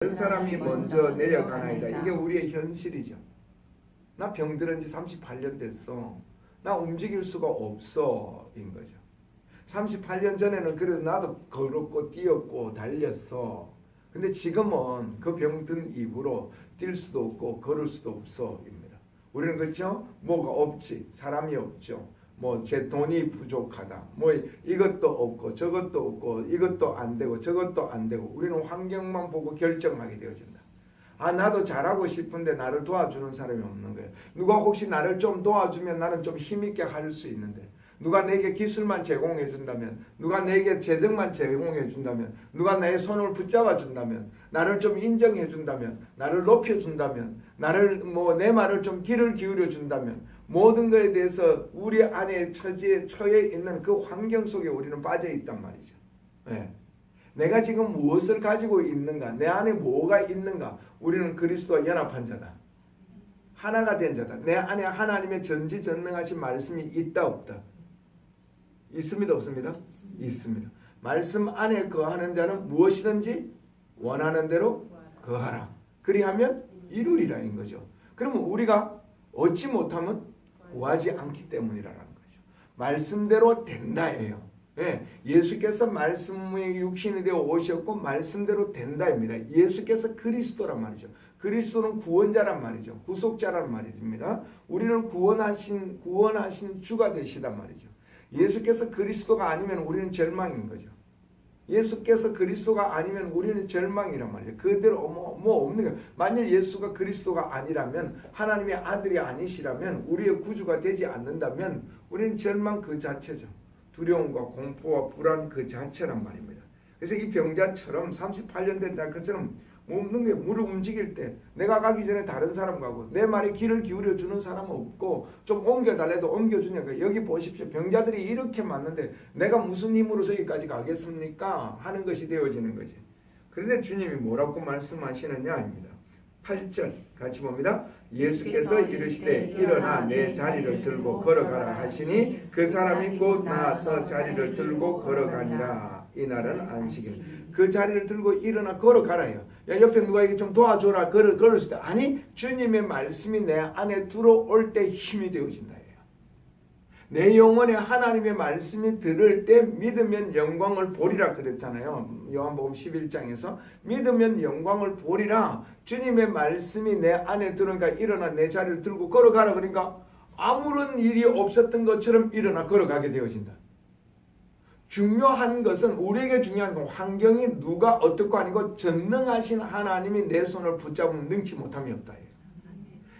다른 사람이 먼저 내려가나이다. 이게 우리의 현실이죠. 나 병들은 지 38년 됐어. 나 움직일 수가 없어. 인 거죠. 38년 전에는 그래도 나도 걸었고 뛰었고 달렸어. 근데 지금은 그 병든 이후로 뛸 수도 없고 걸을 수도 없어. 입니다. 우리는 그렇죠? 뭐가 없지. 사람이 없죠. 뭐 제 돈이 부족하다. 뭐 이것도 없고 저것도 없고 이것도 안 되고 저것도 안 되고 우리는 환경만 보고 결정하게 되어진다. 아, 나도 잘하고 싶은데 나를 도와주는 사람이 없는 거예요. 누가 혹시 나를 좀 도와주면 나는 좀 힘있게 할 수 있는데, 누가 내게 기술만 제공해 준다면, 누가 내게 재정만 제공해 준다면, 누가 나의 손을 붙잡아 준다면, 나를 좀 인정해 준다면, 나를 높여 준다면, 나를 내 말을 좀 귀를 기울여 준다면, 모든 것에 대해서 우리 안에 처해 있는 그 환경 속에 우리는 빠져 있단 말이죠. 네. 내가 지금 무엇을 가지고 있는가, 내 안에 뭐가 있는가, 우리는 그리스도와 연합한 자다. 하나가 된 자다. 내 안에 하나님의 전지전능하신 말씀이 있다 없다? 있습니다 없습니다? 있습니다. 말씀 안에 거하는 자는 무엇이든지 원하는 대로 거하라. 그리하면 이루리라는 거죠. 그러면 우리가 얻지 못하면 구하지 않기 때문이라는 거죠. 말씀대로 된다예요. 예, 예수께서 말씀의 육신이 되어 오셨고 말씀대로 된다입니다. 예수께서 그리스도란 말이죠. 그리스도는 구원자란 말이죠. 구속자란 말입니다. 우리를 구원하신 주가 되시단 말이죠. 예수께서 그리스도가 아니면 우리는 절망인 거죠. 예수께서 그리스도가 아니면 우리는 절망이란 말이죠. 그대로 없는 거예요. 만일 예수가 그리스도가 아니라면, 하나님의 아들이 아니시라면, 우리의 구주가 되지 않는다면 우리는 절망 그 자체죠. 두려움과 공포와 불안 그 자체란 말입니다. 그래서 이 병자처럼 38년 된 자처럼 없는 게, 물을 움직일 때 내가 가기 전에 다른 사람 가고, 내 말에 귀를 기울여 주는 사람은 없고, 좀 옮겨달래도 옮겨주냐고. 여기 보십시오. 병자들이 이렇게 많은데 내가 무슨 힘으로서 여기까지 가겠습니까? 하는 것이 되어지는 거지. 그런데 주님이 뭐라고 말씀하시느냐입니다. 8절 같이 봅니다. 예수께서 이르시되 일어나 내 자리를 들고 걸어가라 하시니 그 사람이 곧 나아서 자리를 들고 걸어가니라. 이날은 안식일. 그 자리를 들고 일어나 걸어가라요. 야, 옆에 누가 이게 좀 도와줘라. 걸었을 때, 아니, 주님의 말씀이 내 안에 들어올 때 힘이 되어진다. 내 영혼에 하나님의 말씀이 들을 때 믿으면 영광을 보리라 그랬잖아요. 요한복음 11장에서 믿으면 영광을 보리라. 주님의 말씀이 내 안에 들어오니까 일어나 내 자리를 들고 걸어가라. 그러니까 아무런 일이 없었던 것처럼 일어나 걸어가게 되어진다. 중요한 것은, 우리에게 중요한 건 환경이 누가 어떻고 아니고 전능하신 하나님이 내 손을 붙잡으면 능치 못함이 없다.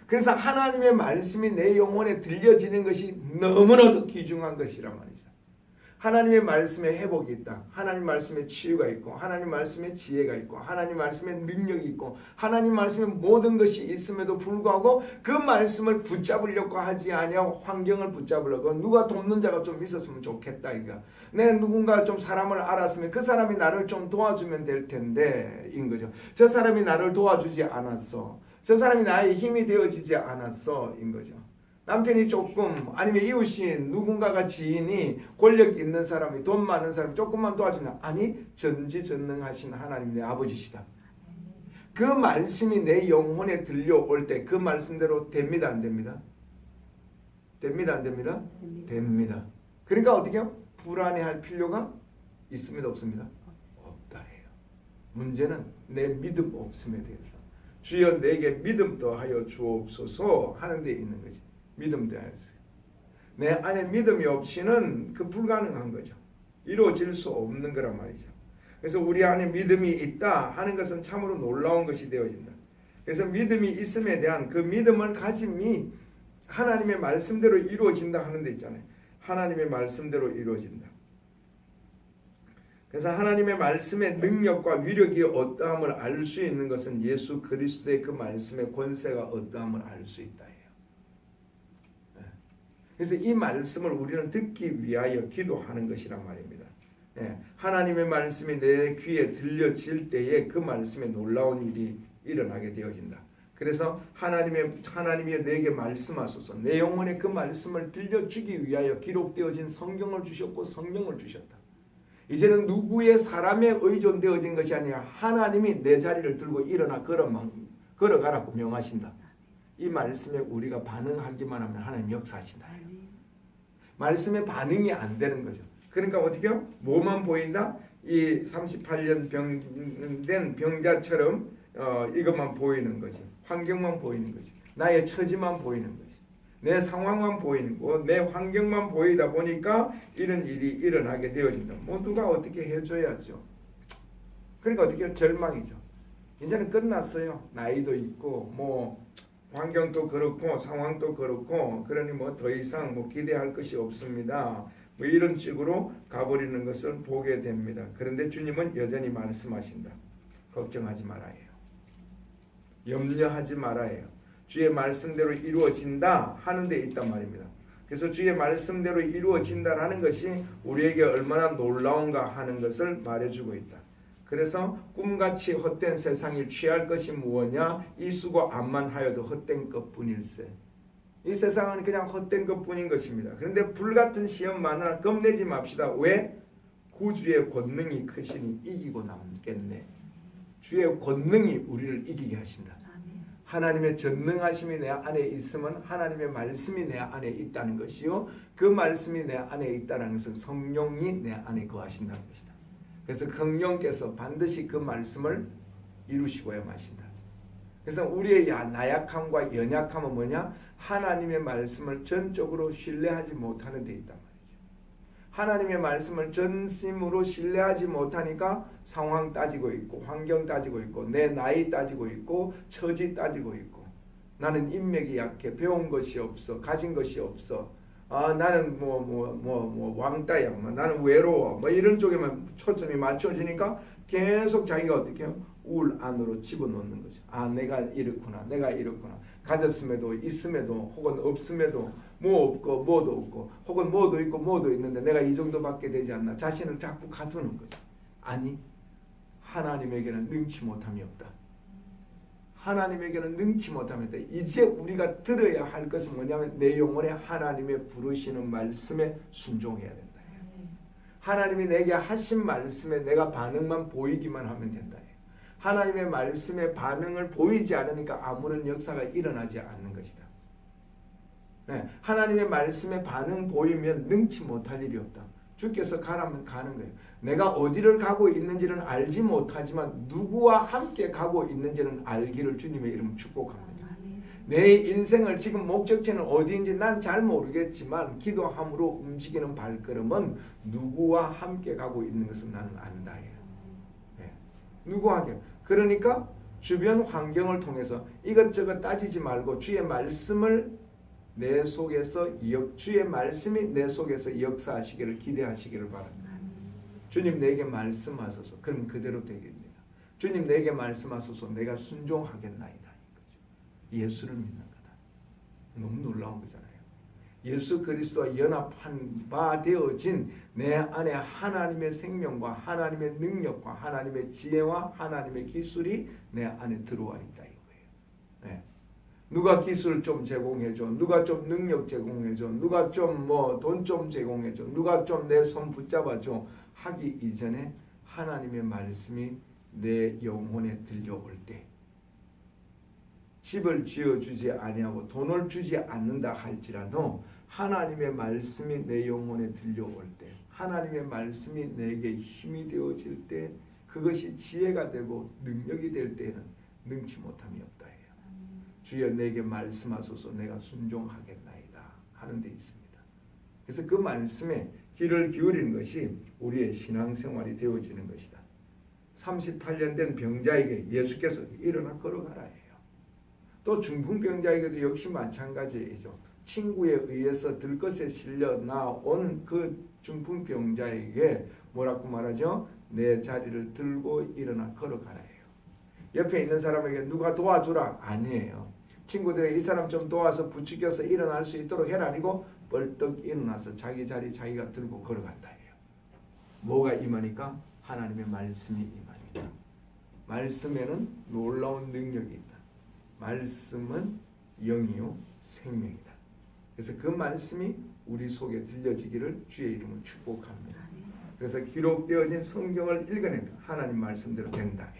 그래서 하나님의 말씀이 내 영혼에 들려지는 것이 너무나도 귀중한 것이란 말이죠. 하나님의 말씀에 회복이 있다. 하나님 말씀에 치유가 있고, 하나님 말씀에 지혜가 있고, 하나님 말씀에 능력이 있고, 하나님 말씀에 모든 것이 있음에도 불구하고 그 말씀을 붙잡으려고 하지 아니하고 환경을 붙잡으려고, 누가 돕는 자가 좀 있었으면 좋겠다 이거. 내가 누군가 좀 사람을 알았으면 그 사람이 나를 좀 도와주면 될 텐데 인 거죠. 저 사람이 나를 도와주지 않았어. 저 사람이 나의 힘이 되어지지 않았어 인 거죠. 남편이 조금, 아니면 이웃인 누군가가 지인이 권력 있는 사람이, 돈 많은 사람이 조금만 도와주면, 아니, 전지전능하신 하나님 내 아버지시다. 그 말씀이 내 영혼에 들려올 때 그 말씀대로 됩니다 안 됩니다? 됩니다 안 됩니다? 됩니다. 그러니까 어떻게 해요? 불안해할 필요가 있습니다 없습니다? 없다 해요. 문제는 내 믿음 없음에 대해서, 주여 내게 믿음 더하여 주옵소서 하는 데 있는 거지. 믿음 더하여. 내 안에 믿음이 없이는 그 불가능한 거죠. 이루어질 수 없는 거란 말이죠. 그래서 우리 안에 믿음이 있다 하는 것은 참으로 놀라운 것이 되어진다. 그래서 믿음이 있음에 대한 그 믿음을 가짐이 하나님의 말씀대로 이루어진다 하는 데 있잖아요. 하나님의 말씀대로 이루어진다. 그래서 하나님의 말씀의 능력과 위력이 어떠함을 알 수 있는 것은 예수 그리스도의 그 말씀의 권세가 어떠함을 알 수 있다 해요. 그래서 이 말씀을 우리는 듣기 위하여 기도하는 것이란 말입니다. 하나님의 말씀이 내 귀에 들려질 때에 그 말씀에 놀라운 일이 일어나게 되어진다. 그래서 하나님이 내게 말씀하소서, 내 영혼에 그 말씀을 들려주기 위하여 기록되어진 성경을 주셨고 성령을 주셨다. 이제는 누구의 사람에 의존되어진 것이 아니라 하나님이 내 자리를 들고 일어나 걸어가라고 명하신다. 이 말씀에 우리가 반응하기만 하면 하나님 역사하신다. 말씀에 반응이 안 되는 거죠. 그러니까 어떻게요? 뭐만 보인다? 이 38년 병된 병자처럼 이것만 보이는 거지. 환경만 보이는 거지. 나의 처지만 보이는 거지. 내 상황만 보이는 거, 내 환경만 보이다 보니까 이런 일이 일어나게 되어진다. 뭐 누가 어떻게 해줘야죠. 그러니까 어떻게 절망이죠. 이제는 끝났어요. 나이도 있고 뭐 환경도 그렇고 상황도 그렇고 그러니 뭐 더 이상 뭐 기대할 것이 없습니다. 뭐 이런 식으로 가버리는 것을 보게 됩니다. 그런데 주님은 여전히 말씀하신다. 걱정하지 말아요. 염려하지 말아요. 주의 말씀대로 이루어진다 하는 데 있단 말입니다. 그래서 주의 말씀대로 이루어진다라는 것이 우리에게 얼마나 놀라운가 하는 것을 말해주고 있다. 그래서 꿈같이 헛된 세상이 취할 것이 무엇냐? 이 수고 암만 하여도 헛된 것뿐일세. 이 세상은 그냥 헛된 것뿐인 것입니다. 그런데 불같은 시험 많으나 겁내지 맙시다. 왜? 구주의 권능이 크시니 이기고 남겠네. 주의 권능이 우리를 이기게 하신다. 하나님의 전능하심이 내 안에 있으면 하나님의 말씀이 내 안에 있다는 것이요. 그 말씀이 내 안에 있다는 것은 성령이 내 안에 거하신다는 것이다. 그래서 성령께서 반드시 그 말씀을 이루시고야 마신다. 그래서 우리의 나약함과 연약함은 뭐냐? 하나님의 말씀을 전적으로 신뢰하지 못하는 데 있단 말이죠. 하나님의 말씀을 전심으로 신뢰하지 못하니까 상황 따지고 있고 환경 따지고 있고 내 나이 따지고 있고 처지 따지고 있고 나는 인맥이 약해 배운 것이 없어 가진 것이 없어 나는 왕따야 나는 외로워 뭐 이런 쪽에만 초점이 맞춰지니까 계속 자기가 어떻게 해요? 우울 안으로 집어넣는 거죠. 내가 이렇구나 내가 이렇구나 가졌음에도 있음에도 혹은 없음에도 뭐 없고 뭐도 없고 혹은 뭐도 있고 뭐도 있는데 내가 이 정도밖에 되지 않나 자신을 자꾸 가두는 거죠. 아니 하나님에게는 능치 못함이 없다. 하나님에게는 능치 못함이 없다. 이제 우리가 들어야 할 것은 뭐냐면 내 영혼에 하나님의 부르시는 말씀에 순종해야 된다. 하나님이 내게 하신 말씀에 내가 반응만 보이기만 하면 된다. 하나님의 말씀에 반응을 보이지 않으니까 아무런 역사가 일어나지 않는 것이다. 네, 하나님의 말씀에 반응 보이면 능치 못할 일이 없다. 주께서 가라면 가는 거예요. 내가 어디를 가고 있는지는 알지 못하지만 누구와 함께 가고 있는지는 알기를 주님의 이름으로 축복합니다. 내 인생을 지금 목적지는 어디인지 난 잘 모르겠지만 기도함으로 움직이는 발걸음은 누구와 함께 가고 있는 것은 나는 안다. 누구에게? 그러니까 주변 환경을 통해서 이것저것 따지지 말고 주의 말씀을 내 속에서 주의 말씀이 내 속에서 역사하시기를 기대하시기를 바랍니다. 주님 내게 말씀하소서. 그럼 그대로 되겠네요. 주님 내게 말씀하소서. 내가 순종하겠나이다. 예수를 믿는 거다. 너무 놀라운 거잖아요. 예수 그리스도와 연합한 바 되어진 내 안에 하나님의 생명과 하나님의 능력과 하나님의 지혜와 하나님의 기술이 내 안에 들어와 있다 이거예요. 네. 누가 기술 좀 제공해줘, 누가 좀 능력 제공해줘, 누가 좀 돈 좀 제공해줘, 누가 좀 내 손 붙잡아줘 하기 이전에 하나님의 말씀이 내 영혼에 들려올 때 집을 지어주지 아니하고 돈을 주지 않는다 할지라도 하나님의 말씀이 내 영혼에 들려올 때 하나님의 말씀이 내게 힘이 되어질 때 그것이 지혜가 되고 능력이 될 때에는 능치 못함이 없다 해요. 주여 내게 말씀하소서 내가 순종하겠나이다 하는 데 있습니다. 그래서 그 말씀에 귀를 기울이는 것이 우리의 신앙생활이 되어지는 것이다. 38년 된 병자에게 예수께서 일어나 걸어가라 해요. 또 중풍병자에게도 역시 마찬가지이죠. 친구에 의해서 들것에 실려 나온 그 중풍병자에게 뭐라고 말하죠? 내 자리를 들고 일어나 걸어가라 해요. 옆에 있는 사람에게 누가 도와주라 아니에요. 친구들에게 이 사람 좀 도와서 부추겨서 일어날 수 있도록 해라 아니고 벌떡 일어나서 자기 자리 자기가 들고 걸어간다 해요. 뭐가 임하니까? 하나님의 말씀이 임하니까. 말씀에는 놀라운 능력이 있다. 말씀은 영이요 생명이다. 그래서 그 말씀이 우리 속에 들려지기를 주의 이름으로 축복합니다. 그래서 기록되어진 성경을 읽어낸다. 하나님 말씀대로 된다.